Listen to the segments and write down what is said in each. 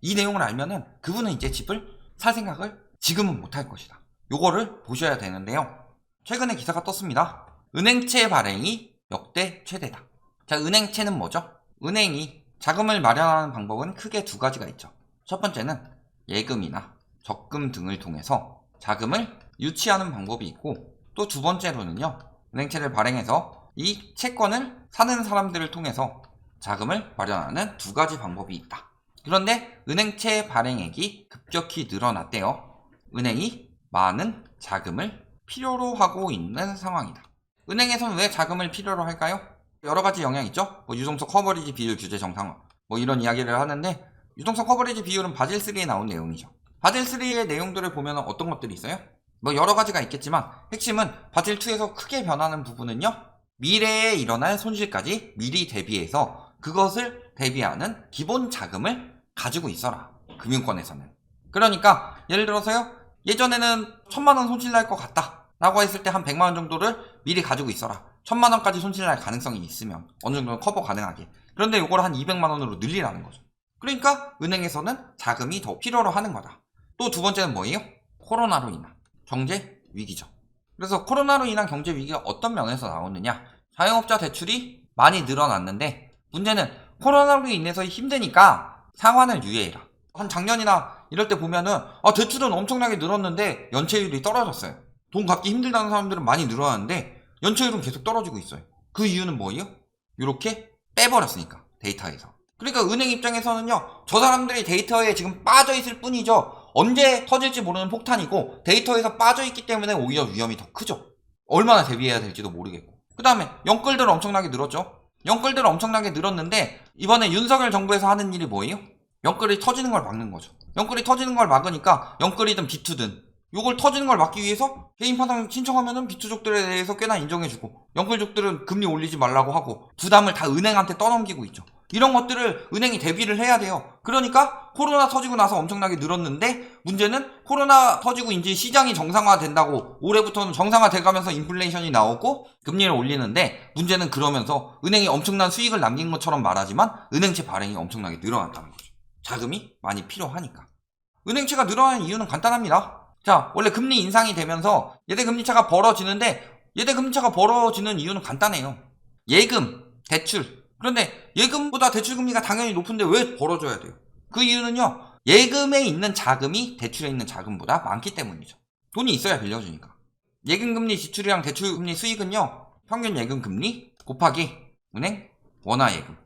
이 내용을 알면은 그분은 이제 집을 살 생각을 지금은 못할 것이다. 요거를 보셔야 되는데요. 최근에 기사가 떴습니다. 은행채 발행이 역대 최대다. 자, 은행채는 뭐죠? 은행이 자금을 마련하는 방법은 크게 두 가지가 있죠. 첫 번째는 예금이나 적금 등을 통해서 자금을 유치하는 방법이 있고, 또 두 번째로는요, 은행채를 발행해서 이 채권을 사는 사람들을 통해서 자금을 마련하는 두 가지 방법이 있다. 그런데 은행채 발행액이 급격히 늘어났대요. 은행이 많은 자금을 필요로 하고 있는 상황이다. 은행에서는 왜 자금을 필요로 할까요? 여러 가지 영향이 있죠. 유동성 커버리지 비율 규제 정상화, 이런 이야기를 하는데, 유동성 커버리지 비율은 바질3에 나온 내용이죠. 바질3의 내용들을 보면 어떤 것들이 있어요? 여러 가지가 있겠지만 핵심은 바질2에서 크게 변하는 부분은요, 미래에 일어날 손실까지 미리 대비해서 그것을 대비하는 기본 자금을 가지고 있어라. 금융권에서는. 그러니까 예를 들어서요, 예전에는 1000만원 손실 날 것 같다 라고 했을 때 한 100만원 정도를 미리 가지고 있어라. 1000만원까지 손실 날 가능성이 있으면 어느 정도는 커버 가능하게. 그런데 이걸 한 200만원으로 늘리라는 거죠. 그러니까 은행에서는 자금이 더 필요로 하는 거다. 또 두 번째는 뭐예요? 코로나로 인한 경제 위기죠. 그래서 코로나로 인한 경제 위기가 어떤 면에서 나오느냐, 자영업자 대출이 많이 늘어났는데, 문제는 코로나로 인해서 힘드니까 상환을 유예해라. 한 작년이나 이럴 때 보면은 대출은 엄청나게 늘었는데 연체율이 떨어졌어요. 돈 갚기 힘들다는 사람들은 많이 늘어났는데 연체율은 계속 떨어지고 있어요. 그 이유는 뭐예요? 이렇게 빼버렸으니까, 데이터에서. 그러니까 은행 입장에서는요, 저 사람들이 데이터에 지금 빠져있을 뿐이죠, 언제 터질지 모르는 폭탄이고 데이터에서 빠져있기 때문에 오히려 위험이 더 크죠. 얼마나 대비해야 될지도 모르겠고. 그 다음에 연끌들 엄청나게 늘었죠. 연끌들 엄청나게 늘었는데 이번에 윤석열 정부에서 하는 일이 뭐예요? 연끌이 터지는 걸 막는 거죠. 연끌이 터지는 걸 막으니까 연끌이든 비투든 요걸 터지는 걸 막기 위해서 개인 파산 신청하면은 비투족들에 대해서 꽤나 인정해주고, 연끌족들은 금리 올리지 말라고 하고 부담을 다 은행한테 떠넘기고 있죠. 이런 것들을 은행이 대비를 해야 돼요. 그러니까 코로나 터지고 나서 엄청나게 늘었는데, 문제는 코로나 터지고 이제 시장이 정상화 된다고 올해부터는 정상화 돼가면서 인플레이션이 나오고 금리를 올리는데, 문제는 그러면서 은행이 엄청난 수익을 남긴 것처럼 말하지만 은행채 발행이 엄청나게 늘어났다는 거죠. 자금이 많이 필요하니까. 은행채가 늘어나는 이유는 간단합니다. 자, 원래 금리 인상이 되면서 예대금리차가 벌어지는데, 예대금리차가 벌어지는 이유는 간단해요. 예금, 대출. 그런데 예금보다 대출금리가 당연히 높은데 왜 벌어져야 돼요? 그 이유는요, 예금에 있는 자금이 대출에 있는 자금보다 많기 때문이죠. 돈이 있어야 빌려주니까. 예금금리 지출이랑 대출금리 수익은요, 평균 예금금리 곱하기 은행 원화예금.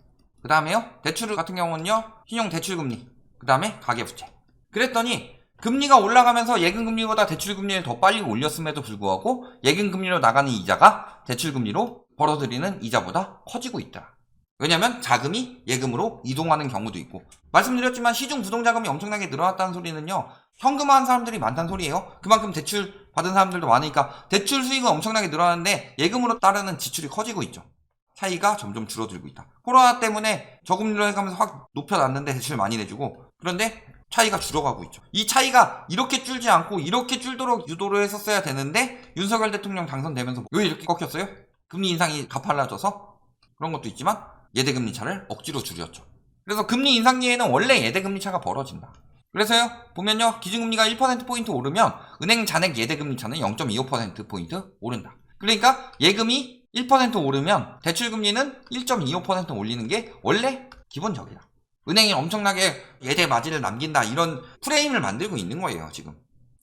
그 다음에요, 대출 같은 경우는요, 신용대출금리. 그 다음에 가계부채. 그랬더니 금리가 올라가면서 예금금리보다 대출금리를 더 빨리 올렸음에도 불구하고 예금금리로 나가는 이자가 대출금리로 벌어들이는 이자보다 커지고 있다. 왜냐면 자금이 예금으로 이동하는 경우도 있고, 말씀드렸지만 시중 부동자금이 엄청나게 늘어났다는 소리는요, 현금화한 사람들이 많다는 소리예요. 그만큼 대출 받은 사람들도 많으니까 대출 수익은 엄청나게 늘어났는데 예금으로 따르는 지출이 커지고 있죠. 차이가 점점 줄어들고 있다. 코로나 때문에 저금리로 해가면서 확 높여놨는데 대출 많이 내주고, 그런데 차이가 줄어가고 있죠. 이 차이가 이렇게 줄지 않고 이렇게 줄도록 유도를 했었어야 되는데, 윤석열 대통령 당선되면서 왜 이렇게 꺾였어요? 금리 인상이 가팔라져서 그런 것도 있지만 예대금리 차를 억지로 줄였죠. 그래서 금리 인상기에는 원래 예대금리 차가 벌어진다. 그래서요, 보면요, 기준금리가 1%포인트 오르면 은행 잔액 예대금리 차는 0.25%포인트 오른다. 그러니까 예금이 1% 오르면 대출금리는 1.25% 올리는 게 원래 기본적이다. 은행이 엄청나게 예대 마진을 남긴다, 이런 프레임을 만들고 있는 거예요, 지금.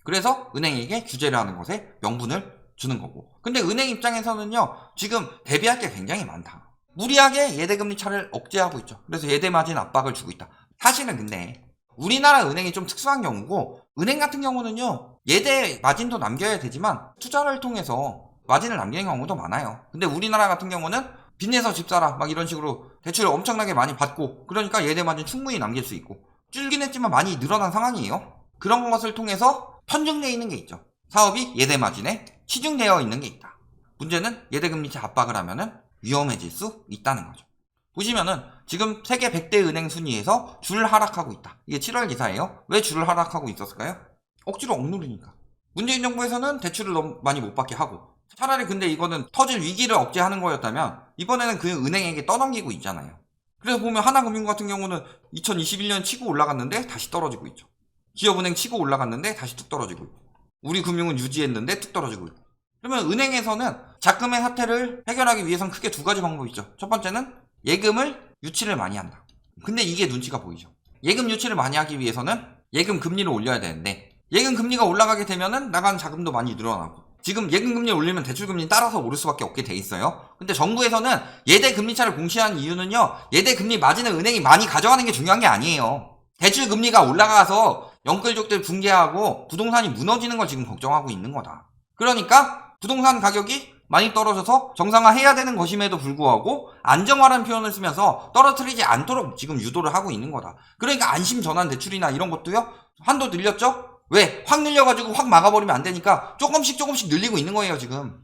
그래서 은행에게 규제를 하는 것에 명분을 주는 거고. 근데 은행 입장에서는요, 지금 대비할 게 굉장히 많다. 무리하게 예대금리 차를 억제하고 있죠. 그래서 예대 마진 압박을 주고 있다. 사실은 근데 우리나라 은행이 좀 특수한 경우고, 은행 같은 경우는요, 예대 마진도 남겨야 되지만 투자를 통해서 마진을 남기는 경우도 많아요. 근데 우리나라 같은 경우는 빚내서 집 사라 막 이런 식으로 대출을 엄청나게 많이 받고, 그러니까 예대 마진 충분히 남길 수 있고, 줄긴 했지만 많이 늘어난 상황이에요. 그런 것을 통해서 편중되어 있는 게 있죠. 사업이 예대 마진에 치중되어 있는 게 있다. 문제는 예대금리차 압박을 하면은 위험해질 수 있다는 거죠. 보시면은 지금 세계 100대 은행 순위에서 줄 하락하고 있다. 이게 7월 기사예요. 왜 줄 하락하고 있었을까요? 억지로 억누르니까. 문재인 정부에서는 대출을 너무 많이 못 받게 하고, 차라리 근데 이거는 터질 위기를 억제하는 거였다면 이번에는 그 은행에게 떠넘기고 있잖아요. 그래서 보면 하나금융 같은 경우는 2021년 치고 올라갔는데 다시 떨어지고 있죠. 기업은행 치고 올라갔는데 다시 뚝 떨어지고 있고, 우리금융은 유지했는데 뚝 떨어지고 있고. 그러면 은행에서는 자금의 사태를 해결하기 위해서는 크게 두 가지 방법이 있죠. 첫 번째는 예금을 유치를 많이 한다. 근데 이게 눈치가 보이죠. 예금 유치를 많이 하기 위해서는 예금 금리를 올려야 되는데, 예금 금리가 올라가게 되면은 나가는 자금도 많이 늘어나고, 지금 예금 금리를 올리면 대출 금리 따라서 오를 수밖에 없게 돼 있어요. 근데 정부에서는 예대 금리 차를 공시한 이유는요, 예대 금리 마진을 은행이 많이 가져가는 게 중요한 게 아니에요. 대출 금리가 올라가서 영끌족들 붕괴하고 부동산이 무너지는 걸 지금 걱정하고 있는 거다. 그러니까 부동산 가격이 많이 떨어져서 정상화해야 되는 것임에도 불구하고 안정화라는 표현을 쓰면서 떨어뜨리지 않도록 지금 유도를 하고 있는 거다. 그러니까 안심 전환 대출이나 이런 것도요, 한도 늘렸죠? 왜? 확 늘려가지고 확 막아버리면 안 되니까 조금씩 늘리고 있는 거예요, 지금.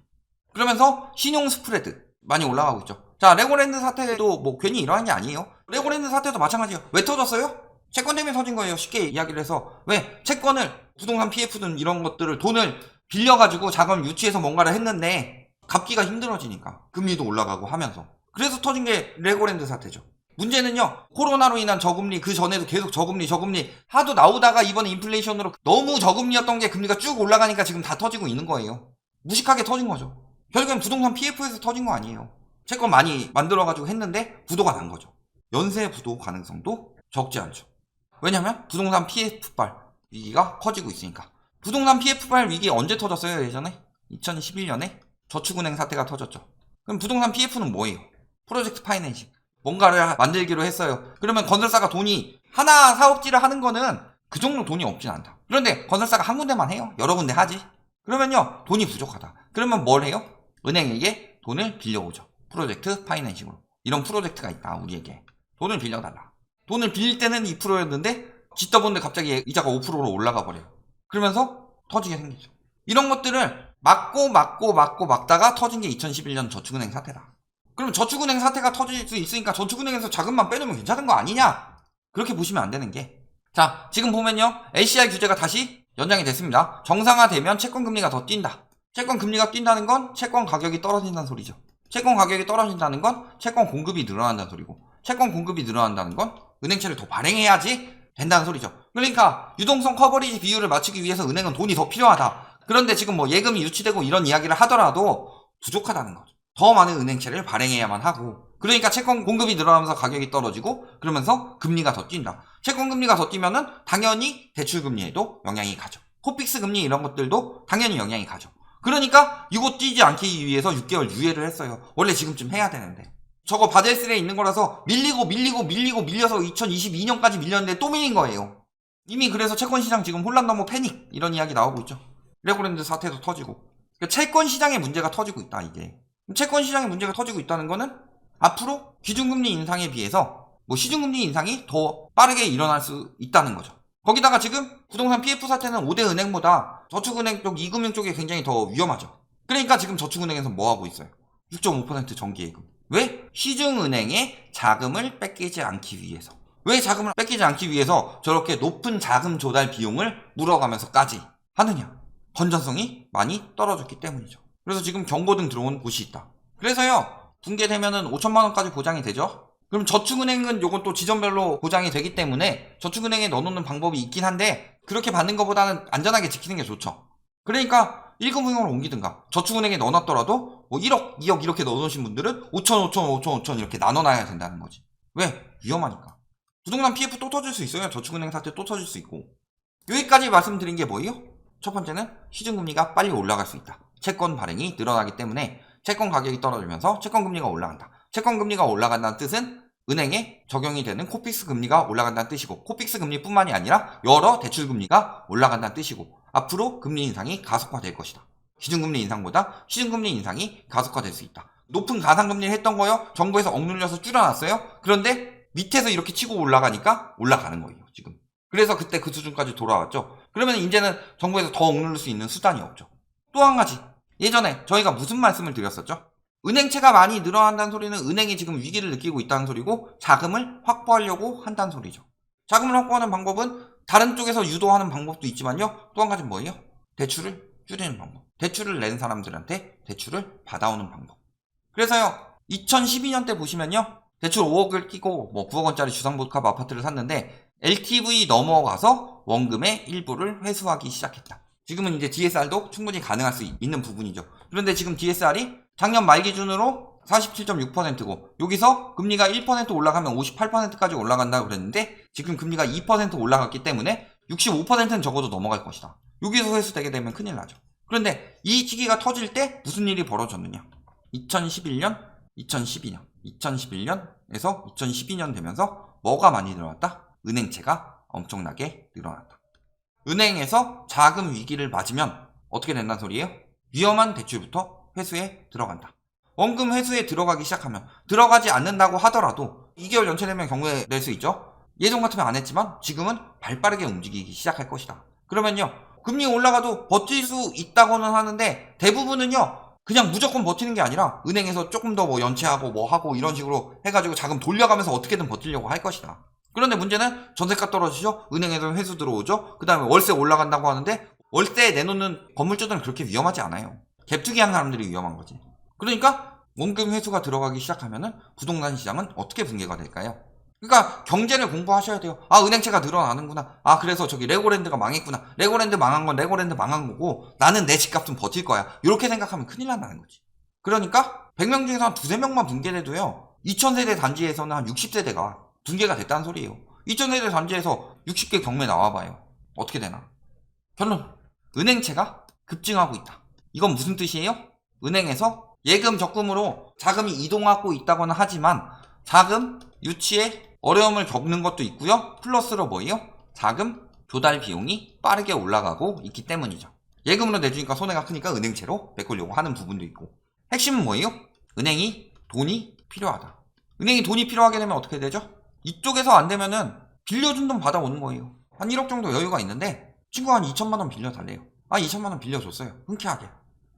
그러면서 신용 스프레드 많이 올라가고 있죠. 자, 레고랜드 사태도 뭐 괜히 일어난 게 아니에요. 레고랜드 사태도 마찬가지예요. 왜 터졌어요? 채권 때문에 터진 거예요. 쉽게 이야기를 해서. 왜? 채권을, 부동산 PF든 이런 것들을 돈을 빌려가지고 자금 유치해서 뭔가를 했는데 갚기가 힘들어지니까 금리도 올라가고 하면서, 그래서 터진 게 레고랜드 사태죠. 문제는요, 코로나로 인한 저금리, 그 전에도 계속 저금리 하도 나오다가 이번에 인플레이션으로 너무 저금리였던 게 금리가 쭉 올라가니까 지금 다 터지고 있는 거예요. 무식하게 터진 거죠. 결국엔 부동산 PF에서 터진 거 아니에요. 채권 많이 만들어가지고 했는데 부도가 난 거죠. 연쇄 부도 가능성도 적지 않죠. 왜냐면 부동산 PF발 위기가 커지고 있으니까. 부동산 PF발 위기 언제 터졌어요? 예전에 2011년에 저축은행 사태가 터졌죠. 그럼 부동산 PF는 뭐예요? 프로젝트 파이낸싱. 뭔가를 만들기로 했어요. 그러면 건설사가 돈이, 하나 사업지를 하는 거는 그 정도 돈이 없진 않다. 그런데 건설사가 한 군데만 해요? 여러 군데 하지? 그러면요, 돈이 부족하다. 그러면 뭘 해요? 은행에게 돈을 빌려오죠. 프로젝트 파이낸싱으로. 이런 프로젝트가 있다, 우리에게. 돈을 빌려달라. 돈을 빌릴 때는 2%였는데 짓다 보는데 갑자기 이자가 5%로 올라가 버려요. 그러면서 터지게 생기죠. 이런 것들을 막다가 터진 게 2011년 저축은행 사태다. 그럼 저축은행 사태가 터질 수 있으니까 저축은행에서 자금만 빼놓으면 괜찮은 거 아니냐? 그렇게 보시면 안 되는 게, 자, 지금 보면요, LCR 규제가 다시 연장이 됐습니다. 정상화되면 채권 금리가 더 뛴다. 채권 금리가 뛴다는 건 채권 가격이 떨어진다는 소리죠. 채권 가격이 떨어진다는 건 채권 공급이 늘어난다는 소리고, 채권 공급이 늘어난다는 건 은행채를 더 발행해야지 된다는 소리죠. 그러니까 유동성 커버리지 비율을 맞추기 위해서 은행은 돈이 더 필요하다. 그런데 지금 뭐 예금이 유치되고 이런 이야기를 하더라도 부족하다는 거죠. 더 많은 은행채를 발행해야만 하고, 그러니까 채권 공급이 늘어나면서 가격이 떨어지고, 그러면서 금리가 더 뛴다. 채권 금리가 더 뛰면은 당연히 대출 금리에도 영향이 가죠. 코픽스 금리 이런 것들도 당연히 영향이 가죠. 그러니까 이거 뛰지 않기 위해서 6개월 유예를 했어요. 원래 지금쯤 해야 되는데. 저거 바젤스에 있는 거라서 밀려서 2022년까지 밀렸는데 또 밀린 거예요. 이미. 그래서 채권 시장 지금 혼란 넘어 패닉 이런 이야기 나오고 있죠. 레고랜드 사태도 터지고. 그러니까 채권 시장에 문제가 터지고 있다, 이게. 채권 시장에 문제가 터지고 있다는 거는 앞으로 기준금리 인상에 비해서 뭐 시중금리 인상이 더 빠르게 일어날 수 있다는 거죠. 거기다가 지금 부동산 PF 사태는 5대 은행보다 저축은행 쪽, 이금융 쪽이 굉장히 더 위험하죠. 그러니까 지금 저축은행에서 뭐 하고 있어요? 6.5% 정기예금. 왜? 시중은행의 자금을 뺏기지 않기 위해서. 왜 자금을 뺏기지 않기 위해서 저렇게 높은 자금 조달 비용을 물어가면서까지 하느냐? 건전성이 많이 떨어졌기 때문이죠. 그래서 지금 경고등 들어온 곳이 있다. 그래서요, 붕괴되면은 5천만 원까지 보장이 되죠. 그럼 저축은행은 요건 또 지점별로 보장이 되기 때문에 저축은행에 넣어놓는 방법이 있긴 한데, 그렇게 받는 것보다는 안전하게 지키는 게 좋죠. 그러니까 1금융으로 옮기든가, 저축은행에 넣어놨더라도 뭐 1억, 2억 이렇게 넣어놓으신 분들은 5천 이렇게 나눠놔야 된다는 거지. 왜? 위험하니까. 부동산 PF 또 터질 수 있어요. 저축은행 사태 또 터질 수 있고. 여기까지 말씀드린 게 뭐예요? 첫 번째는 시중금리가 빨리 올라갈 수 있다. 채권 발행이 늘어나기 때문에 채권 가격이 떨어지면서 채권 금리가 올라간다. 채권 금리가 올라간다는 뜻은 은행에 적용이 되는 코픽스 금리가 올라간다는 뜻이고, 코픽스 금리뿐만이 아니라 여러 대출 금리가 올라간다는 뜻이고, 앞으로 금리 인상이 가속화될 것이다. 기준금리 인상보다 시중금리 인상이 가속화될 수 있다. 높은 가상금리를 했던 거요, 정부에서 억눌려서 줄여놨어요. 그런데 밑에서 이렇게 치고 올라가니까 올라가는 거예요, 지금. 그래서 그때 그 수준까지 돌아왔죠. 그러면 이제는 정부에서 더 억누를 수 있는 수단이 없죠. 또 한 가지, 예전에 저희가 무슨 말씀을 드렸었죠? 은행채가 많이 늘어난다는 소리는 은행이 지금 위기를 느끼고 있다는 소리고, 자금을 확보하려고 한다는 소리죠. 자금을 확보하는 방법은 다른 쪽에서 유도하는 방법도 있지만요, 또 한 가지는 뭐예요? 대출을 줄이는 방법. 대출을 낸 사람들한테 대출을 받아오는 방법. 그래서요, 2012년 때 보시면요, 대출 5억을 끼고 뭐 9억 원짜리 주상복합 아파트를 샀는데 LTV 넘어가서 원금의 일부를 회수하기 시작했다. 지금은 이제 DSR도 충분히 가능할 수 있는 부분이죠. 그런데 지금 DSR이 작년 말 기준으로 47.6%고 여기서 금리가 1% 올라가면 58%까지 올라간다고 그랬는데 지금 금리가 2% 올라갔기 때문에 65%는 적어도 넘어갈 것이다. 여기서 회수되게 되면 큰일 나죠. 그런데 이 시기가 터질 때 무슨 일이 벌어졌느냐? 2011년, 2012년, 2011년에서 2012년 되면서 뭐가 많이 늘어났다? 은행채가 엄청나게 늘어났다. 은행에서 자금 위기를 맞으면 어떻게 된다는 소리예요? 위험한 대출부터 회수에 들어간다. 원금 회수에 들어가기 시작하면 들어가지 않는다고 하더라도 2개월 연체되면 경고에 낼 수 있죠. 예전 같으면 안 했지만 지금은 발빠르게 움직이기 시작할 것이다. 그러면요 금리 올라가도 버틸 수 있다고는 하는데 대부분은요 그냥 무조건 버티는 게 아니라 은행에서 조금 더 뭐 연체하고 뭐 하고 이런 식으로 해가지고 자금 돌려가면서 어떻게든 버티려고 할 것이다. 그런데 문제는 전세가 떨어지죠. 은행에서 회수 들어오죠. 그 다음에 월세 올라간다고 하는데 월세 내놓는 건물주들은 그렇게 위험하지 않아요. 갭투기 하는 사람들이 위험한 거지. 그러니까 원금 회수가 들어가기 시작하면은 부동산 시장은 어떻게 붕괴가 될까요? 그러니까 경제를 공부하셔야 돼요. 아 은행채가 늘어나는구나. 아 그래서 저기 레고랜드가 망했구나. 레고랜드 망한 건 레고랜드 망한 거고 나는 내 집값은 버틸 거야. 이렇게 생각하면 큰일 난다는 거지. 그러니까 100명 중에서 한 2~3명만 붕괴돼도요 2000세대 단지에서는 한 60세대가 붕괴가 됐다는 소리예요. 2000세대 단지에서 60개 경매 나와봐요. 어떻게 되나? 결론 은행채가 급증하고 있다. 이건 무슨 뜻이에요? 은행에서 예금 적금으로 자금이 이동하고 있다고는 하지만 자금 유치에 어려움을 겪는 것도 있고요. 플러스로 뭐예요? 자금 조달 비용이 빠르게 올라가고 있기 때문이죠. 예금으로 내주니까 손해가 크니까 은행채로 메꾸려고 하는 부분도 있고. 핵심은 뭐예요? 은행이 돈이 필요하다. 은행이 돈이 필요하게 되면 어떻게 되죠? 이쪽에서 안 되면은 빌려준 돈 받아오는 거예요. 한 1억 정도 여유가 있는데 친구가 한 2천만 원 빌려달래요. 아 2천만 원 빌려줬어요. 흔쾌하게.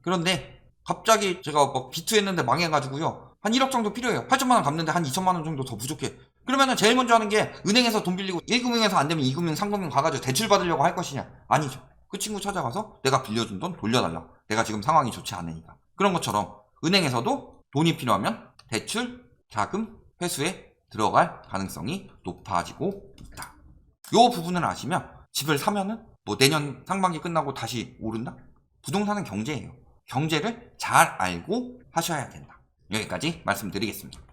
그런데 갑자기 제가 막 비투했는데 망해가지고요. 한 1억 정도 필요해요. 8천만 원 갚는데 한 2천만 원 정도 더 부족해. 그러면은 제일 먼저 하는 게 은행에서 돈 빌리고 1금융에서 안 되면 2금융, 3금융 가가지고 대출 받으려고 할 것이냐? 아니죠. 그 친구 찾아가서 내가 빌려준 돈 돌려달라. 내가 지금 상황이 좋지 않으니까. 그런 것처럼 은행에서도 돈이 필요하면 대출, 자금, 회수에 들어갈 가능성이 높아지고 있다. 요 부분을 아시면 집을 사면은 뭐 내년 상반기 끝나고 다시 오른다? 부동산은 경제예요. 경제를 잘 알고 하셔야 된다. 여기까지 말씀드리겠습니다.